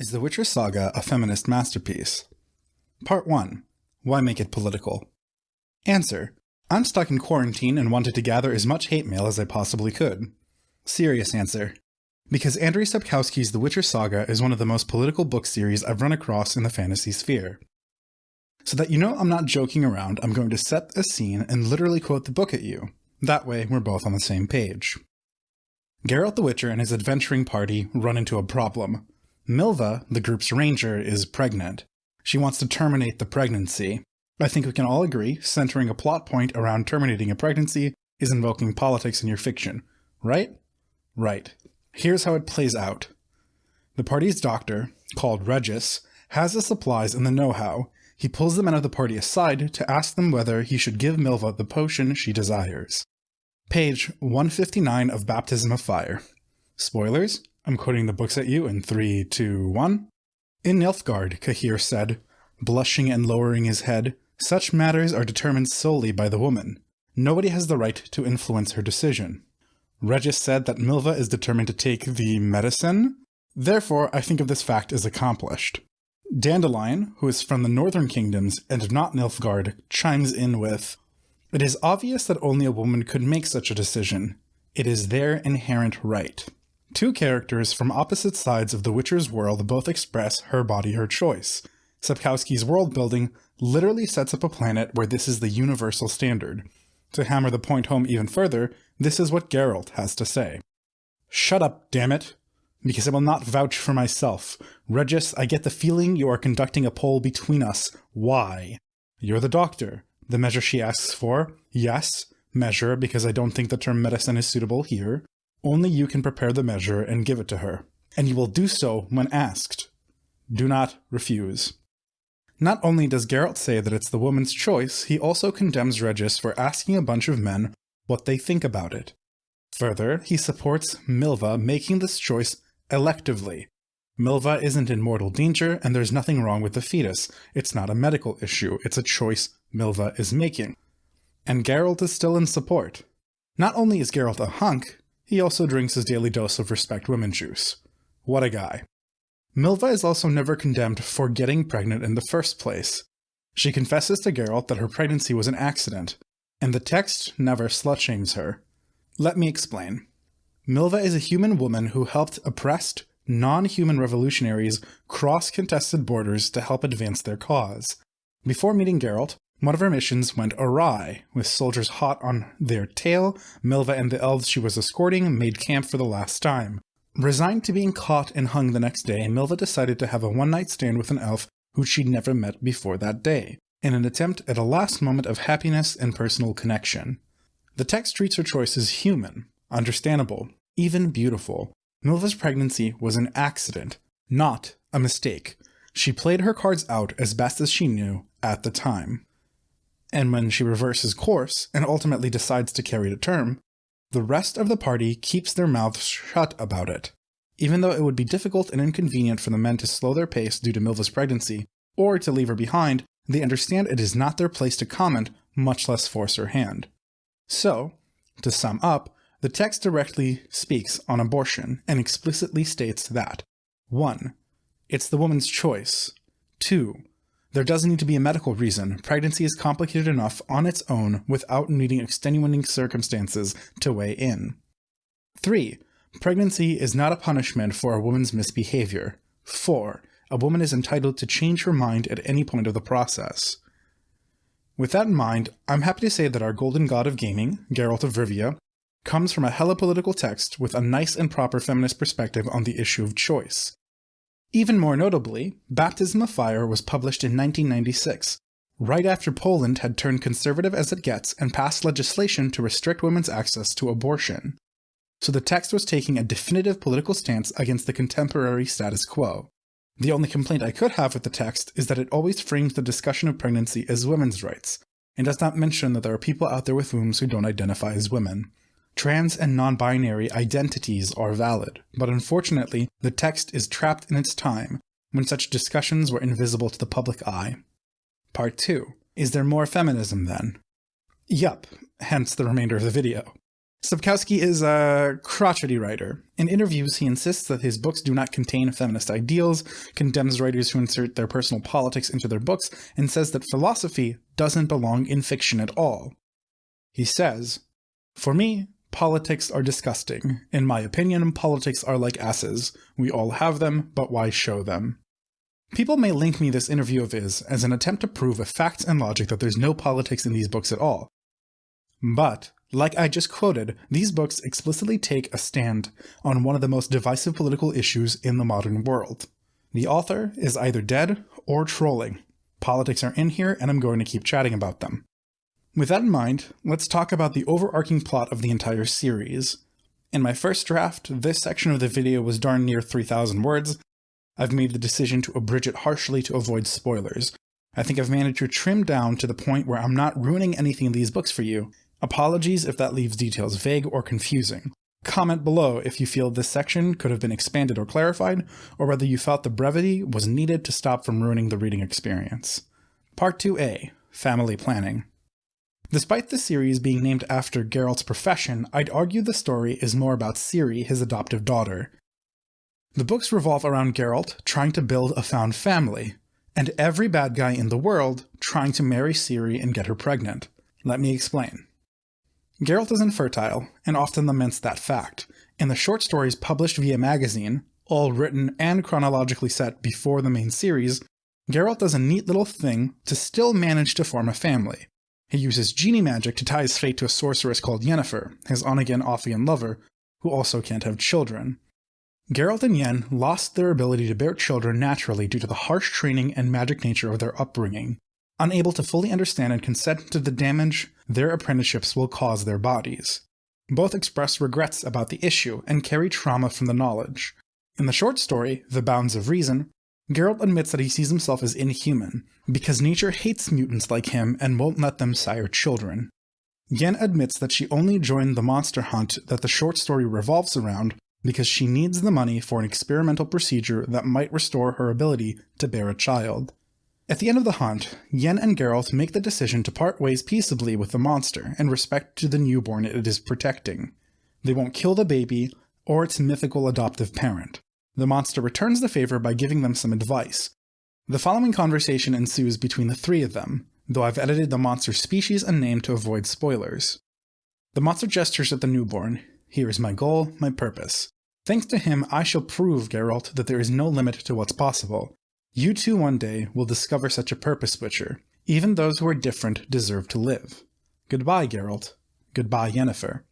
Is The Witcher Saga a feminist masterpiece? Part 1. Why make it political? Answer. I'm stuck in quarantine and wanted to gather as much hate mail as I possibly could. Serious answer. Because Andrej Sapkowski's The Witcher Saga is one of the most political book series I've run across in the fantasy sphere. So that you know I'm not joking around, I'm going to set a scene and literally quote the book at you. That way, we're both on the same page. Geralt the Witcher and his adventuring party run into a problem. Milva, the group's ranger, is pregnant. She wants to terminate the pregnancy. I think we can all agree centering a plot point around terminating a pregnancy is invoking politics in your fiction, right? Right. Here's how it plays out. The party's doctor, called Regis, has the supplies and the know-how. He pulls the men of the party aside to ask them whether he should give Milva the potion she desires. Page 159 of Baptism of Fire. Spoilers? I'm quoting the books at you in 3, 2, 1. In Nilfgaard, Cahir said, blushing and lowering his head, such matters are determined solely by the woman. Nobody has the right to influence her decision. Regis said that Milva is determined to take the medicine. Therefore, I think of this fact as accomplished. Dandelion, who is from the northern kingdoms and not Nilfgaard, chimes in with, it is obvious that only a woman could make such a decision. It is their inherent right. Two characters from opposite sides of the Witcher's world both express her body, her choice. Sapkowski's world building literally sets up a planet where this is the universal standard. To hammer the point home even further, this is what Geralt has to say. Shut up, damn it! Because I will not vouch for myself. Regis, I get the feeling you are conducting a poll between us. Why? You're the doctor. The measure she asks for? Yes, measure, because I don't think the term medicine is suitable here. Only you can prepare the measure and give it to her. And you will do so when asked. Do not refuse. Not only does Geralt say that it's the woman's choice, he also condemns Regis for asking a bunch of men what they think about it. Further, he supports Milva making this choice electively. Milva isn't in mortal danger, and there's nothing wrong with the fetus. It's not a medical issue, it's a choice Milva is making. And Geralt is still in support. Not only is Geralt a hunk, he also drinks his daily dose of respect women juice. What a guy. Milva is also never condemned for getting pregnant in the first place. She confesses to Geralt that her pregnancy was an accident, and the text never slut-shames her. Let me explain. Milva is a human woman who helped oppressed, non-human revolutionaries cross contested borders to help advance their cause. Before meeting Geralt, one of her missions went awry. With soldiers hot on their tail, Milva and the elves she was escorting made camp for the last time. Resigned to being caught and hung the next day, Milva decided to have a one-night stand with an elf who she'd never met before that day, in an attempt at a last moment of happiness and personal connection. The text treats her choice as human, understandable, even beautiful. Milva's pregnancy was an accident, not a mistake. She played her cards out as best as she knew at the time. And when she reverses course and ultimately decides to carry to term, the rest of the party keeps their mouths shut about it. Even though it would be difficult and inconvenient for the men to slow their pace due to Milva's pregnancy, or to leave her behind, they understand it is not their place to comment, much less force her hand. So, to sum up, the text directly speaks on abortion and explicitly states that 1. It's the woman's choice. 2. There doesn't need to be a medical reason. Pregnancy is complicated enough on its own without needing extenuating circumstances to weigh in. 3. Pregnancy is not a punishment for a woman's misbehavior. 4. A woman is entitled to change her mind at any point of the process. With that in mind, I'm happy to say that our golden god of gaming, Geralt of Rivia, comes from a hella political text with a nice and proper feminist perspective on the issue of choice. Even more notably, Baptism of Fire was published in 1996, right after Poland had turned conservative as it gets and passed legislation to restrict women's access to abortion. So the text was taking a definitive political stance against the contemporary status quo. The only complaint I could have with the text is that it always frames the discussion of pregnancy as women's rights, and does not mention that there are people out there with wombs who don't identify as women. Trans and non-binary identities are valid, but unfortunately, the text is trapped in its time, when such discussions were invisible to the public eye. Part 2. Is there more feminism then? Yup, hence the remainder of the video. Sapkowski is a crotchety writer. In interviews, he insists that his books do not contain feminist ideals, condemns writers who insert their personal politics into their books, and says that philosophy doesn't belong in fiction at all. He says, "For me, politics are disgusting. In my opinion, politics are like asses. We all have them, but why show them?" People may link me this interview of his as an attempt to prove with facts and logic that there's no politics in these books at all. But, like I just quoted, these books explicitly take a stand on one of the most divisive political issues in the modern world. The author is either dead or trolling. Politics are in here, and I'm going to keep chatting about them. With that in mind, let's talk about the overarching plot of the entire series. In my first draft, this section of the video was darn near 3,000 words. I've made the decision to abridge it harshly to avoid spoilers. I think I've managed to trim down to the point where I'm not ruining anything in these books for you. Apologies if that leaves details vague or confusing. Comment below if you feel this section could have been expanded or clarified, or whether you felt the brevity was needed to stop from ruining the reading experience. Part 2A, Family Planning. Despite the series being named after Geralt's profession, I'd argue the story is more about Ciri, his adoptive daughter. The books revolve around Geralt trying to build a found family, and every bad guy in the world trying to marry Ciri and get her pregnant. Let me explain. Geralt is infertile, and often laments that fact. In the short stories published via magazine, all written and chronologically set before the main series, Geralt does a neat little thing to still manage to form a family. He uses genie magic to tie his fate to a sorceress called Yennefer, his on-again, off-again lover, who also can't have children. Geralt and Yen lost their ability to bear children naturally due to the harsh training and magic nature of their upbringing, unable to fully understand and consent to the damage their apprenticeships will cause their bodies. Both express regrets about the issue and carry trauma from the knowledge. In the short story, The Bounds of Reason, Geralt admits that he sees himself as inhuman, because nature hates mutants like him and won't let them sire children. Yen admits that she only joined the monster hunt that the short story revolves around because she needs the money for an experimental procedure that might restore her ability to bear a child. At the end of the hunt, Yen and Geralt make the decision to part ways peaceably with the monster in respect to the newborn it is protecting. They won't kill the baby or its mythical adoptive parent. The monster returns the favor by giving them some advice. The following conversation ensues between the three of them, though I've edited the monster's species and name to avoid spoilers. The monster gestures at the newborn. Here is my goal, my purpose. Thanks to him, I shall prove, Geralt, that there is no limit to what's possible. You too one day will discover such a purpose switcher. Even those who are different deserve to live. Goodbye, Geralt. Goodbye, Yennefer.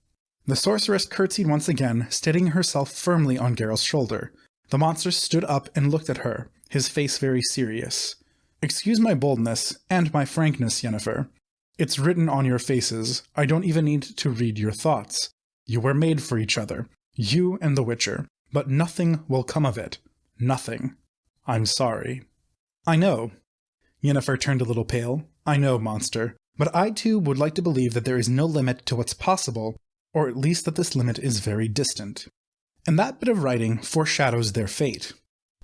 The sorceress curtsied once again, steadying herself firmly on Geralt's shoulder. The monster stood up and looked at her, his face very serious. Excuse my boldness, and my frankness, Yennefer. It's written on your faces. I don't even need to read your thoughts. You were made for each other, you and the Witcher, but nothing will come of it. Nothing. I'm sorry. I know. Yennefer turned a little pale. I know, monster, but I too would like to believe that there is no limit to what's possible, or at least that this limit is very distant. And that bit of writing foreshadows their fate.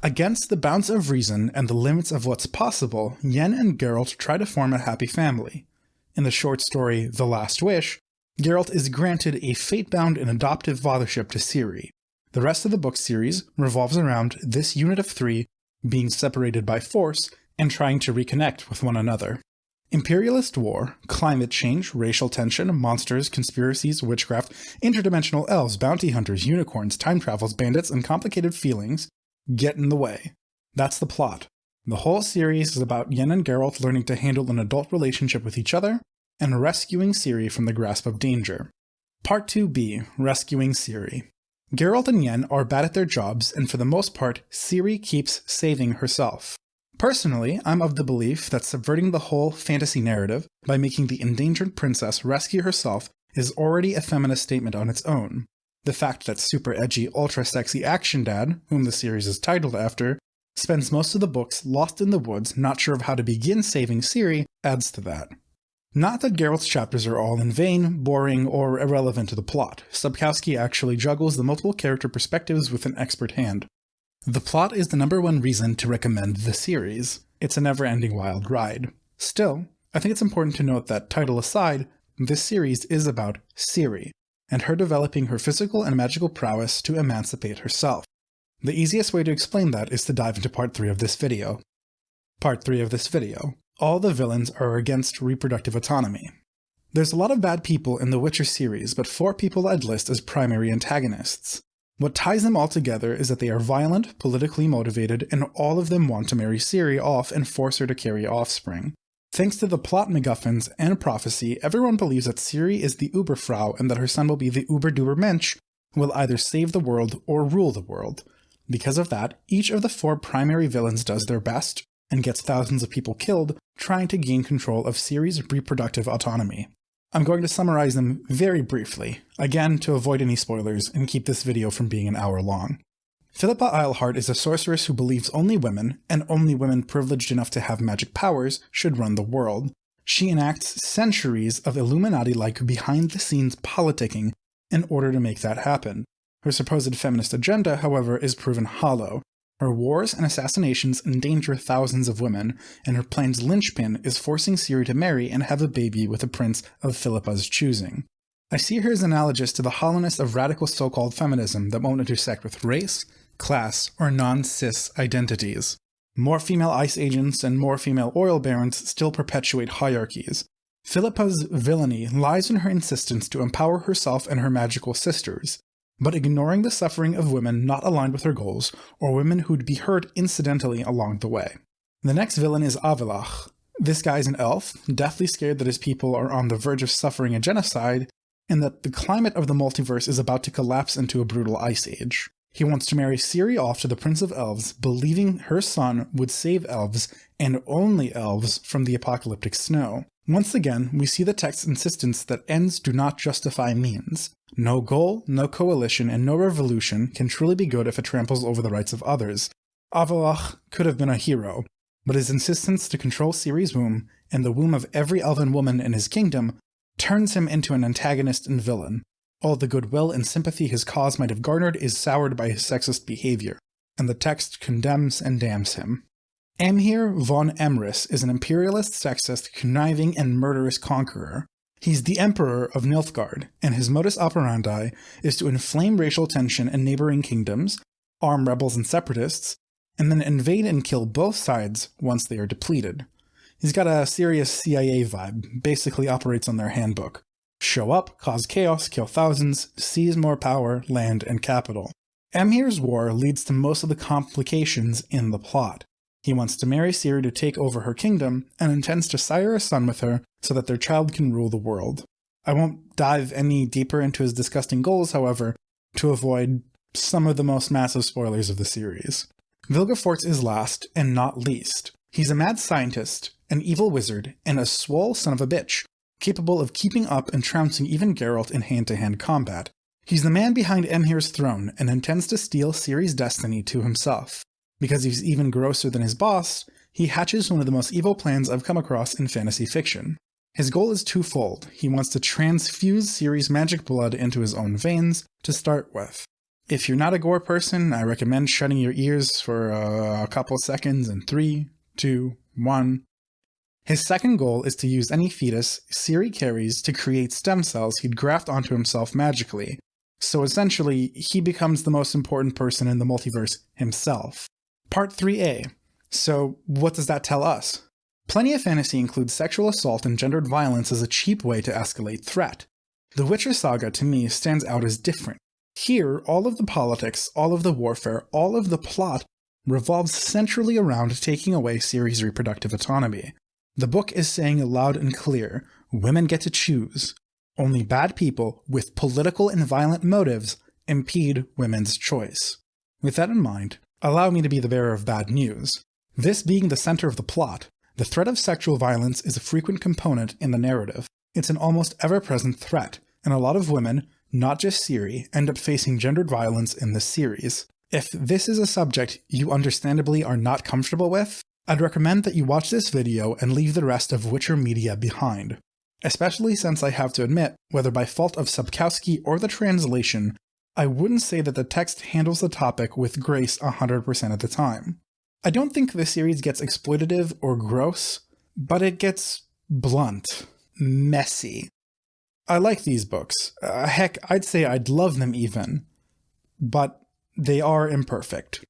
Against the bounds of reason and the limits of what's possible, Yen and Geralt try to form a happy family. In the short story The Last Wish, Geralt is granted a fate-bound and adoptive fathership to Ciri. The rest of the book series revolves around this unit of three being separated by force and trying to reconnect with one another. Imperialist war, climate change, racial tension, monsters, conspiracies, witchcraft, interdimensional elves, bounty hunters, unicorns, time travels, bandits, and complicated feelings get in the way. That's the plot. The whole series is about Yen and Geralt learning to handle an adult relationship with each other and rescuing Ciri from the grasp of danger. Part 2B, Rescuing Ciri. Geralt and Yen are bad at their jobs, and for the most part, Ciri keeps saving herself. Personally, I'm of the belief that subverting the whole fantasy narrative by making the endangered princess rescue herself is already a feminist statement on its own. The fact that super edgy, ultra-sexy action dad, whom the series is titled after, spends most of the books lost in the woods, not sure of how to begin saving Ciri, adds to that. Not that Geralt's chapters are all in vain, boring, or irrelevant to the plot. Sapkowski actually juggles the multiple character perspectives with an expert hand. The plot is the #1 reason to recommend the series. It's a never-ending wild ride. Still, I think it's important to note that, title aside, this series is about Ciri. and her developing her physical and magical prowess to emancipate herself. The easiest way to explain that is to dive into part 3 of this video. Part 3 of this video. All the villains are against reproductive autonomy. There's a lot of bad people in the Witcher series, but 4 people I'd list as primary antagonists. What ties them all together is that they are violent, politically motivated, and all of them want to marry Ciri off and force her to carry offspring. Thanks to the plot MacGuffins and prophecy, everyone believes that Ciri is the Uberfrau and that her son will be the Uberdubermensch, who will either save the world or rule the world. Because of that, each of the 4 primary villains does their best, and gets thousands of people killed, trying to gain control of Ciri's reproductive autonomy. I'm going to summarize them very briefly, again to avoid any spoilers and keep this video from being an hour long. Philippa Eilhart is a sorceress who believes only women, and only women privileged enough to have magic powers, should run the world. She enacts centuries of Illuminati-like behind-the-scenes politicking in order to make that happen. Her supposed feminist agenda, however, is proven hollow. Her wars and assassinations endanger thousands of women, and her plan's linchpin is forcing Ciri to marry and have a baby with a prince of Philippa's choosing. I see her as analogous to the hollowness of radical so-called feminism that won't intersect with race, class, or non-cis identities. More female ice agents and more female oil barons still perpetuate hierarchies. Philippa's villainy lies in her insistence to empower herself and her magical sisters, but ignoring the suffering of women not aligned with her goals, or women who'd be hurt incidentally along the way. The next villain is Avalach. This guy's an elf, deathly scared that his people are on the verge of suffering a genocide, and that the climate of the multiverse is about to collapse into a brutal ice age. He wants to marry Ciri off to the Prince of Elves, believing her son would save elves, and only elves, from the apocalyptic snow. Once again, we see the text's insistence that ends do not justify means. No goal, no coalition, and no revolution can truly be good if it tramples over the rights of others. Avalach could have been a hero, but his insistence to control Ciri's womb, and the womb of every elven woman in his kingdom, turns him into an antagonist and villain. All the goodwill and sympathy his cause might have garnered is soured by his sexist behavior, and the text condemns and damns him. Emhyr von Emrys is an imperialist, sexist, conniving, and murderous conqueror. He's the Emperor of Nilfgaard, and his modus operandi is to inflame racial tension in neighboring kingdoms, arm rebels and separatists, and then invade and kill both sides once they are depleted. He's got a serious CIA vibe, basically operates on their handbook. Show up, cause chaos, kill thousands, seize more power, land, and capital. Emhyr's war leads to most of the complications in the plot. He wants to marry Ciri to take over her kingdom, and intends to sire a son with her so that their child can rule the world. I won't dive any deeper into his disgusting goals, however, to avoid some of the most massive spoilers of the series. Vilgefortz is last, and not least. He's a mad scientist, an evil wizard, and a swole son of a bitch, capable of keeping up and trouncing even Geralt in hand-to-hand combat. He's the man behind Emhyr's throne, and intends to steal Ciri's destiny to himself. Because he's even grosser than his boss, he hatches one of the most evil plans I've come across in fantasy fiction. His goal is twofold. He wants to transfuse Ciri's magic blood into his own veins to start with. If you're not a gore person, I recommend shutting your ears for a couple seconds in 3, 2, 1. His second goal is to use any fetus Ciri carries to create stem cells he'd graft onto himself magically. So essentially, he becomes the most important person in the multiverse himself. Part 3a. So what does that tell us? Plenty of fantasy includes sexual assault and gendered violence as a cheap way to escalate threat. The Witcher Saga, to me, stands out as different. Here, all of the politics, all of the warfare, all of the plot revolves centrally around taking away Ciri's reproductive autonomy. The book is saying loud and clear, women get to choose. Only bad people with political and violent motives impede women's choice. With that in mind, allow me to be the bearer of bad news. This being the center of the plot, the threat of sexual violence is a frequent component in the narrative. It's an almost ever-present threat, and a lot of women, not just Ciri, end up facing gendered violence in this series. If this is a subject you understandably are not comfortable with, I'd recommend that you watch this video and leave the rest of Witcher media behind. Especially since I have to admit, whether by fault of Sapkowski or the translation, I wouldn't say that the text handles the topic with grace 100% of the time. I don't think this series gets exploitative or gross, but it gets blunt, messy. I like these books. Heck, I'd say I'd love them even. But they are imperfect.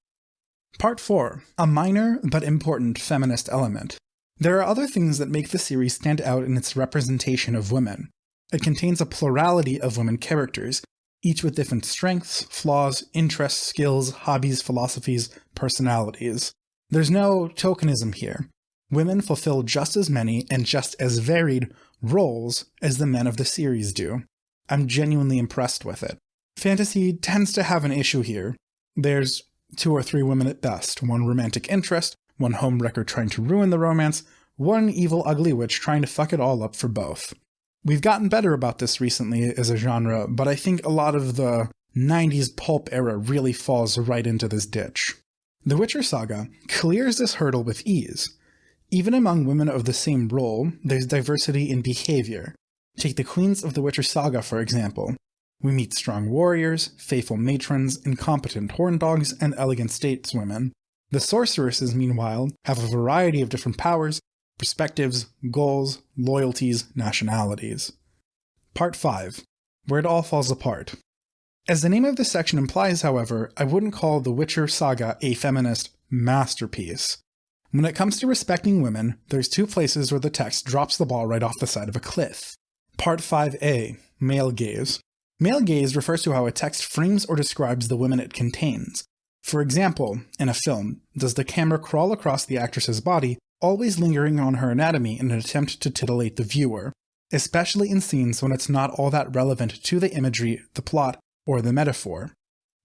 Part 4. A minor but important feminist element. There are other things that make the series stand out in its representation of women. It contains a plurality of women characters, each with different strengths, flaws, interests, skills, hobbies, philosophies, personalities. There's no tokenism here. Women fulfill just as many and just as varied roles as the men of the series do. I'm genuinely impressed with it. Fantasy tends to have an issue here. There's 2 or 3 women at best, one romantic interest, one homewrecker trying to ruin the romance, one evil ugly witch trying to fuck it all up for both. We've gotten better about this recently as a genre, but I think a lot of the 90s pulp era really falls right into this ditch. The Witcher Saga clears this hurdle with ease. Even among women of the same role, there's diversity in behavior. Take the Queens of the Witcher Saga, for example. We meet strong warriors, faithful matrons, incompetent horn dogs, and elegant stateswomen. The sorceresses, meanwhile, have a variety of different powers, perspectives, goals, loyalties, nationalities. Part 5. Where it all falls apart. As the name of this section implies, however, I wouldn't call The Witcher Saga a feminist masterpiece. When it comes to respecting women, there's 2 places where the text drops the ball right off the side of a cliff. Part 5a. Male gaze. Male gaze refers to how a text frames or describes the women it contains. For example, in a film, does the camera crawl across the actress's body, always lingering on her anatomy in an attempt to titillate the viewer, especially in scenes when it's not all that relevant to the imagery, the plot, or the metaphor?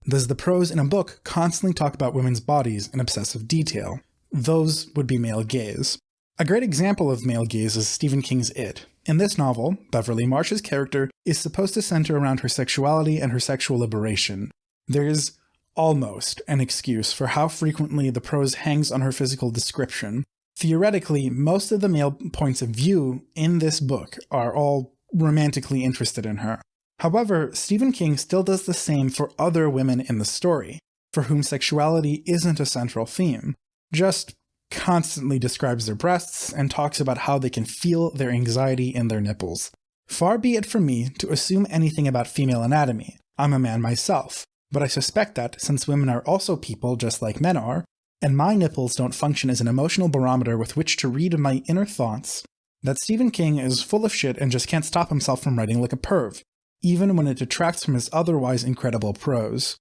Does the prose in a book constantly talk about women's bodies in obsessive detail? Those would be male gaze. A great example of male gaze is Stephen King's It. In this novel, Beverly Marsh's character is supposed to center around her sexuality and her sexual liberation. There is almost an excuse for how frequently the prose hangs on her physical description. Theoretically, most of the male points of view in this book are all romantically interested in her. However, Stephen King still does the same for other women in the story, for whom sexuality isn't a central theme, just constantly describes their breasts and talks about how they can feel their anxiety in their nipples. Far be it from me to assume anything about female anatomy. I'm a man myself, but I suspect that, since women are also people just like men are, and my nipples don't function as an emotional barometer with which to read my inner thoughts, that Stephen King is full of shit and just can't stop himself from writing like a perv, even when it detracts from his otherwise incredible prose.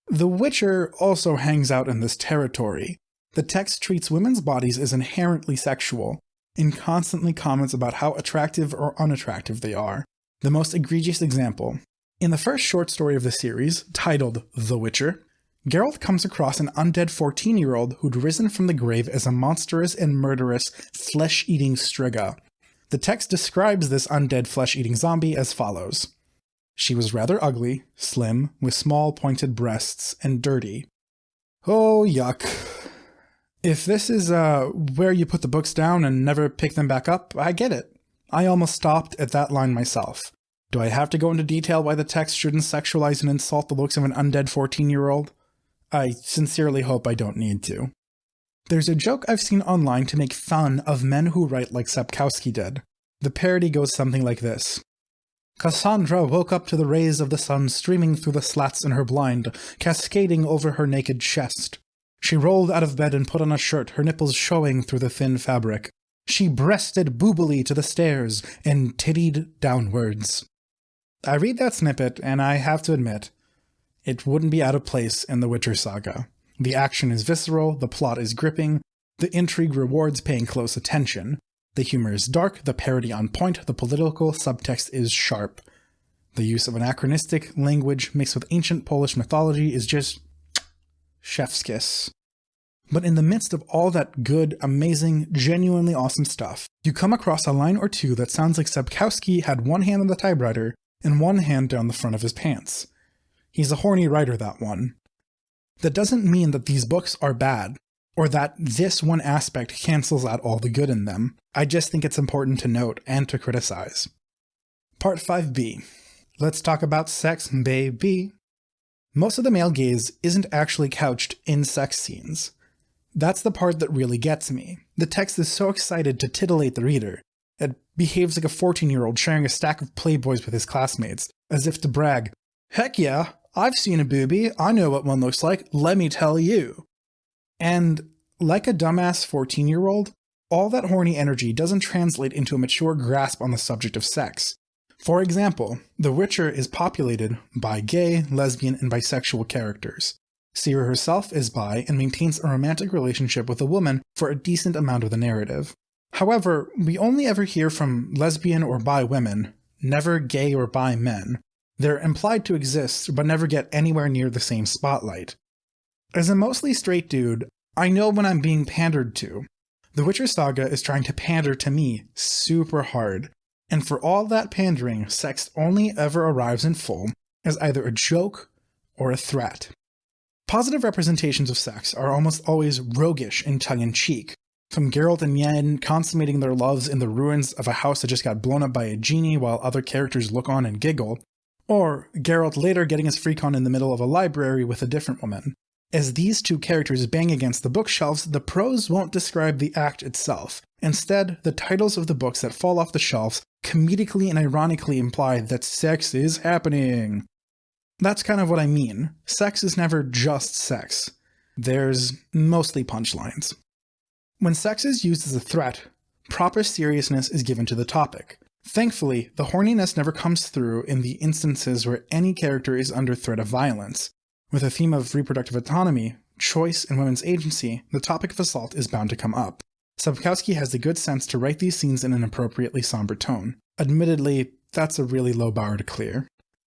The Witcher also hangs out in this territory. The text treats women's bodies as inherently sexual, and constantly comments about how attractive or unattractive they are. The most egregious example. In the first short story of the series, titled The Witcher, Geralt comes across an undead 14-year-old who'd risen from the grave as a monstrous and murderous flesh-eating striga. The text describes this undead flesh-eating zombie as follows. She was rather ugly, slim, with small pointed breasts, and dirty. Oh, yuck. If this is where you put the books down and never pick them back up, I get it. I almost stopped at that line myself. Do I have to go into detail why the text shouldn't sexualize and insult the looks of an undead 14-year-old? I sincerely hope I don't need to. There's a joke I've seen online to make fun of men who write like Sapkowski did. The parody goes something like this. Cassandra woke up to the rays of the sun streaming through the slats in her blind, cascading over her naked chest. She rolled out of bed and put on a shirt, her nipples showing through the thin fabric. She breasted boobily to the stairs and tittied downwards. I read that snippet, and I have to admit, it wouldn't be out of place in The Witcher Saga. The action is visceral, the plot is gripping, the intrigue rewards paying close attention. The humor is dark, the parody on point, the political subtext is sharp. The use of anachronistic language mixed with ancient Polish mythology is just chef's kiss. But in the midst of all that good, amazing, genuinely awesome stuff, you come across a line or two that sounds like Sapkowski had one hand on the typewriter and one hand down the front of his pants. He's a horny writer, that one. That doesn't mean that these books are bad, or that this one aspect cancels out all the good in them. I just think it's important to note and to criticize. Part 5b. Let's talk about sex, baby. Most of the male gaze isn't actually couched in sex scenes. That's the part that really gets me. The text is so excited to titillate the reader. It behaves like a 14-year-old sharing a stack of Playboys with his classmates, as if to brag, "Heck yeah, I've seen a boobie, I know what one looks like, let me tell you." And like a dumbass 14-year-old, all that horny energy doesn't translate into a mature grasp on the subject of sex. For example, The Witcher is populated by gay, lesbian, and bisexual characters. Ciri herself is bi and maintains a romantic relationship with a woman for a decent amount of the narrative. However, we only ever hear from lesbian or bi women, never gay or bi men. They're implied to exist, but never get anywhere near the same spotlight. As a mostly straight dude, I know when I'm being pandered to. The Witcher Saga is trying to pander to me super hard, and for all that pandering, sex only ever arrives in full as either a joke or a threat. Positive representations of sex are almost always roguish and tongue-in-cheek, from Geralt and Yen consummating their loves in the ruins of a house that just got blown up by a genie while other characters look on and giggle, or Geralt later getting his freak on in the middle of a library with a different woman. As these two characters bang against the bookshelves, the prose won't describe the act itself. Instead, the titles of the books that fall off the shelves comedically and ironically imply that sex is happening. That's kind of what I mean. Sex is never just sex. There's mostly punchlines. When sex is used as a threat, proper seriousness is given to the topic. Thankfully, the horniness never comes through in the instances where any character is under threat of violence. With a theme of reproductive autonomy, choice, and women's agency, the topic of assault is bound to come up. Sapkowski has the good sense to write these scenes in an appropriately somber tone. Admittedly, that's a really low bar to clear.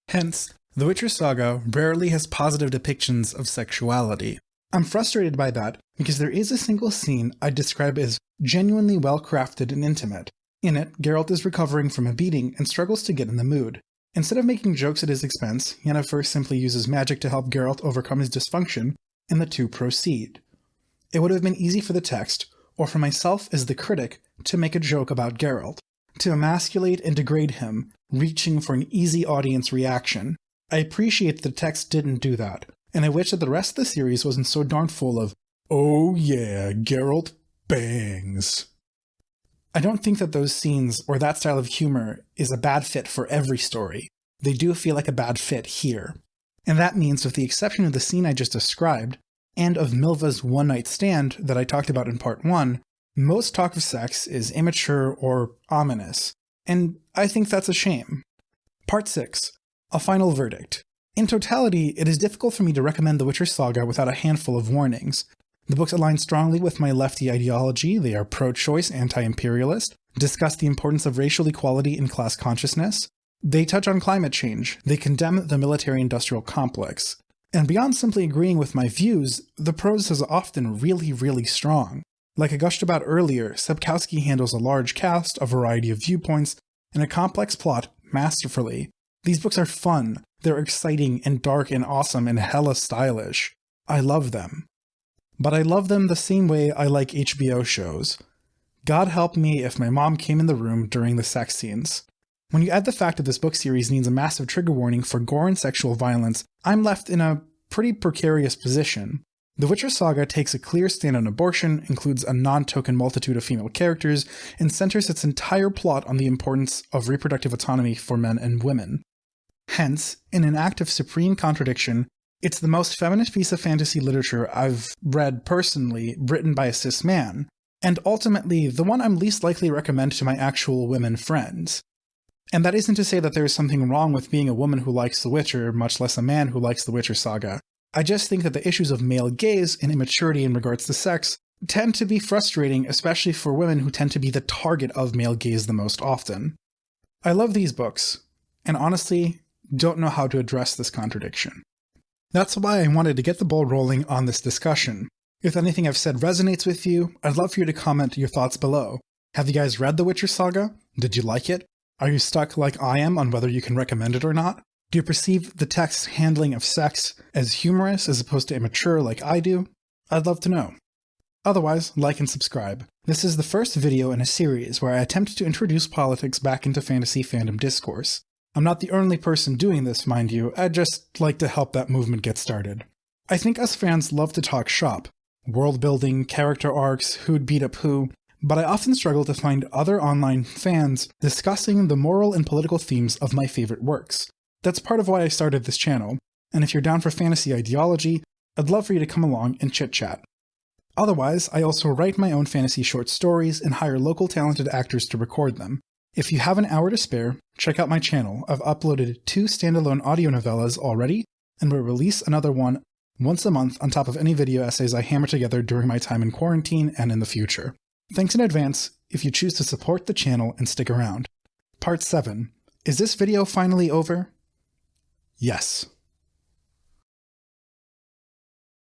Hence, The Witcher Saga rarely has positive depictions of sexuality. I'm frustrated by that because there is a single scene I'd describe as genuinely well-crafted and intimate. In it, Geralt is recovering from a beating and struggles to get in the mood. Instead of making jokes at his expense, Yennefer simply uses magic to help Geralt overcome his dysfunction, and the two proceed. It would have been easy for the text, or for myself as the critic, to make a joke about Geralt, to emasculate and degrade him, reaching for an easy audience reaction. I appreciate that the text didn't do that, and I wish that the rest of the series wasn't so darn full of, "Oh yeah, Geralt bangs." I don't think that those scenes or that style of humor is a bad fit for every story. They do feel like a bad fit here. And that means, with the exception of the scene I just described, and of Milva's one-night stand that I talked about in part 1, most talk of sex is immature or ominous. And I think that's a shame. Part 6. A final verdict. In totality, it is difficult for me to recommend The Witcher Saga without a handful of warnings. The books align strongly with my lefty ideology. They are pro-choice, anti-imperialist, discuss the importance of racial equality and class consciousness. They touch on climate change. They condemn the military-industrial complex. And beyond simply agreeing with my views, the prose is often really, really strong. Like I gushed about earlier, Sapkowski handles a large cast, a variety of viewpoints, and a complex plot masterfully. These books are fun. They're exciting and dark and awesome and hella stylish. I love them. But I love them the same way I like HBO shows. God help me if my mom came in the room during the sex scenes. When you add the fact that this book series needs a massive trigger warning for gore and sexual violence, I'm left in a pretty precarious position. The Witcher Saga takes a clear stand on abortion, includes a non-token multitude of female characters, and centers its entire plot on the importance of reproductive autonomy for men and women. Hence, in an act of supreme contradiction, it's the most feminist piece of fantasy literature I've read personally, written by a cis man, and ultimately the one I'm least likely to recommend to my actual women friends. And that isn't to say that there is something wrong with being a woman who likes The Witcher, much less a man who likes The Witcher Saga. I just think that the issues of male gaze and immaturity in regards to sex tend to be frustrating, especially for women who tend to be the target of male gaze the most often. I love these books, and honestly, don't know how to address this contradiction. That's why I wanted to get the ball rolling on this discussion. If anything I've said resonates with you, I'd love for you to comment your thoughts below. Have you guys read The Witcher Saga? Did you like it? Are you stuck like I am on whether you can recommend it or not? Do you perceive the text's handling of sex as humorous as opposed to immature like I do? I'd love to know. Otherwise, like and subscribe. This is the first video in a series where I attempt to introduce politics back into fantasy fandom discourse. I'm not the only person doing this, mind you, I'd just like to help that movement get started. I think us fans love to talk shop. World building, character arcs, who'd beat up who, but I often struggle to find other online fans discussing the moral and political themes of my favorite works. That's part of why I started this channel, and if you're down for fantasy ideology, I'd love for you to come along and chit-chat. Otherwise, I also write my own fantasy short stories and hire local talented actors to record them. If you have an hour to spare, check out my channel. I've uploaded 2 standalone audio novellas already, and will release another one once a month on top of any video essays I hammer together during my time in quarantine and in the future. Thanks in advance if you choose to support the channel and stick around. Part 7. Is this video finally over? Yes.